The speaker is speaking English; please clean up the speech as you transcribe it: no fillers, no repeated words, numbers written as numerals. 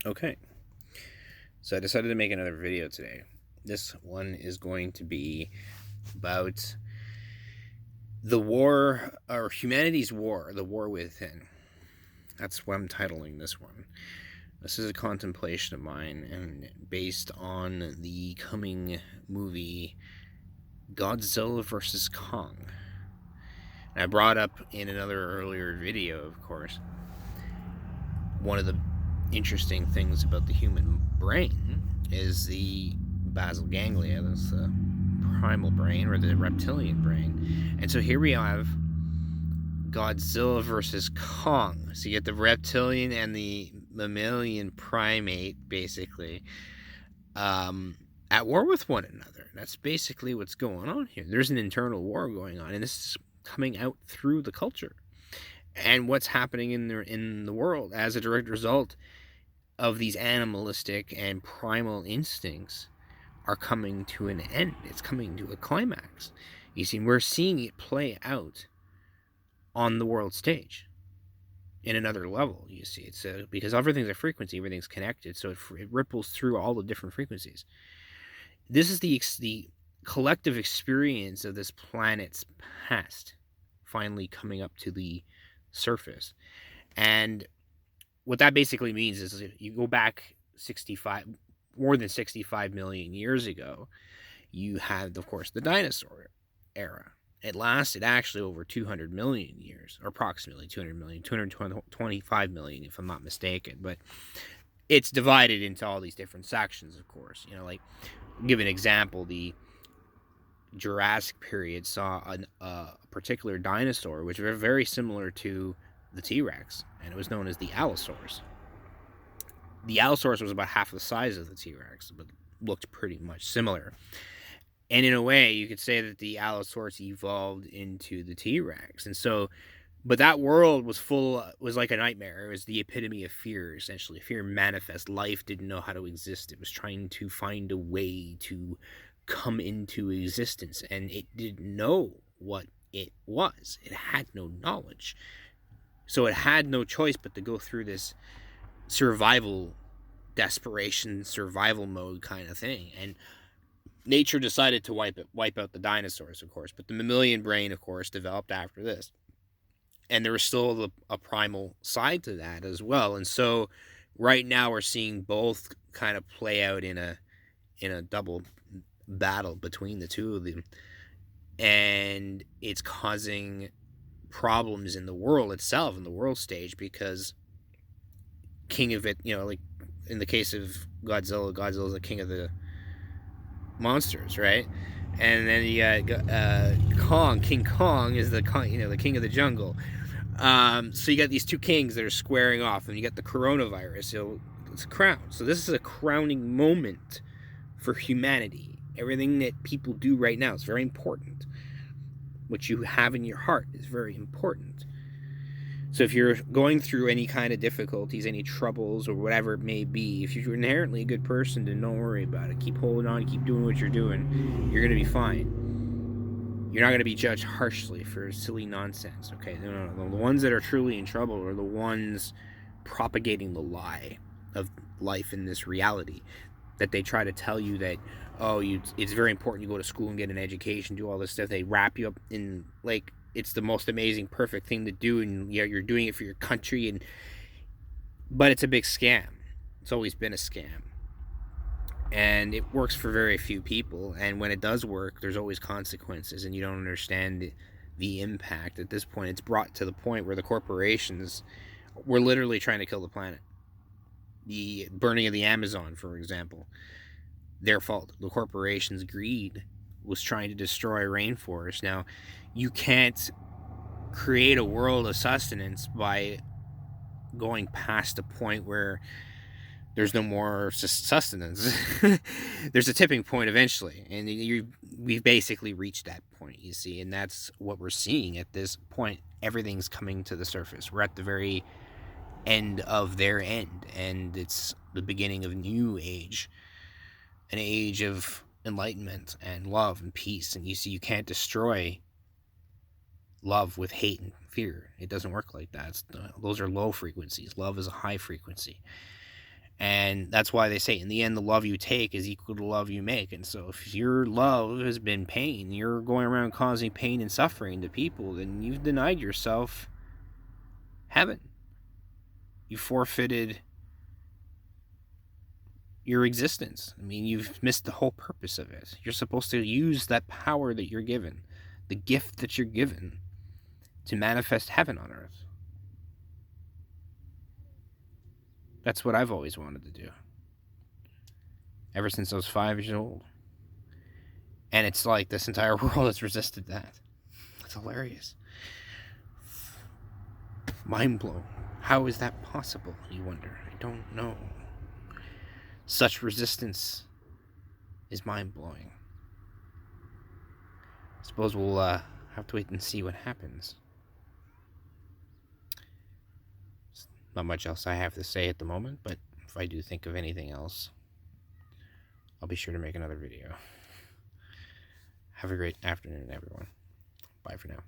Okay, so I decided to make another video today. This one is going to be about the war, or humanity's war, the war within. That's what I'm titling this one. This is a contemplation of mine, and based on the coming movie Godzilla vs. Kong. And I brought up in another earlier video, of course, one of the interesting things about the human brain is the basal ganglia. That's the primal brain, or the reptilian brain. And so here we have Godzilla versus Kong. So you get the reptilian and the mammalian primate, basically, at war with one another. That's basically what's going on here. There's an internal war going on, and this is coming out through the culture. And what's happening in the world as a direct result of these animalistic and primal instincts are coming to an end. It's coming to a climax. You see, we're seeing it play out on the world stage in another level. You see, it's because everything's a frequency, everything's connected, so it ripples through all the different frequencies. This is the collective experience of this planet's past finally coming up to the surface. And what that basically means is you go back more than 65 million years ago, you had, of course, the dinosaur era. It lasted actually over 200 million years, or approximately 200 million, 225 million, if I'm not mistaken. But it's divided into all these different sections, of course. Like, I'll give an example. The Jurassic period saw a particular dinosaur, which was very similar to the T-Rex, and it was known as the Allosaurus. The Allosaurus was about half the size of the T-Rex, but looked pretty much similar. And in a way, you could say that the Allosaurus evolved into the T-Rex. And so, but that world was like a nightmare. It was the epitome of fear, essentially. Fear manifest. Life didn't know how to exist. It was trying to find a way to come into existence, and it didn't know what it was. It had no knowledge. So it had no choice but to go through this survival, desperation, survival mode kind of thing. And nature decided to wipe out the dinosaurs, of course, but the mammalian brain, of course, developed after this. And there was still a primal side to that as well. And so right now we're seeing both kind of play out in a double battle between the two of them. And it's causing problems in the world itself, in the world stage, because king of it, like in the case of Godzilla's the king of the monsters, right? And then you got King Kong is the king of the jungle. So you got these two kings that are squaring off, and you got the coronavirus. So it's a crown. So this is a crowning moment for humanity. Everything that people do right now is very important. What you have in your heart is very important. So if you're going through any kind of difficulties, any troubles, or whatever it may be, if you're inherently a good person, then don't worry about it. Keep holding on, keep doing what you're doing. You're going to be fine. You're not going to be judged harshly for silly nonsense, okay? No. The ones that are truly in trouble are the ones propagating the lie of life in this reality. That they try to tell you that, it's very important you go to school and get an education, do all this stuff. They wrap you up in, like, it's the most amazing, perfect thing to do, and you're doing it for your country, but it's a big scam. It's always been a scam. And it works for very few people, and when it does work, there's always consequences, and you don't understand the impact. At this point, it's brought to the point where the corporations were literally trying to kill the planet. The burning of the Amazon, for example, their fault. The corporations' greed was trying to destroy rainforests. Now, you can't create a world of sustenance by going past a point where there's no more sustenance. There's a tipping point eventually, and we've basically reached that point, you see, and that's what we're seeing at this point. Everything's coming to the surface. We're at the very end of their end, and it's the beginning of a new age, an age of enlightenment and love and peace. And you see, you can't destroy love with hate and fear. It doesn't work like that. Those are low frequencies. Love is a high frequency. And that's why they say, in the end, the love you take is equal to the love you make. And so if your love has been pain, you're going around causing pain and suffering to people, then you've denied yourself heaven. You forfeited your existence. I mean, you've missed the whole purpose of it. You're supposed to use that power that you're given, the gift that you're given, to manifest heaven on earth. That's what I've always wanted to do, ever since I was 5 years old. And it's like this entire world has resisted that. It's hilarious. Mind blown. How is that possible, you wonder? I don't know. Such resistance is mind-blowing. I suppose we'll have to wait and see what happens. Not much else I have to say at the moment, but if I do think of anything else, I'll be sure to make another video. Have a great afternoon, everyone. Bye for now.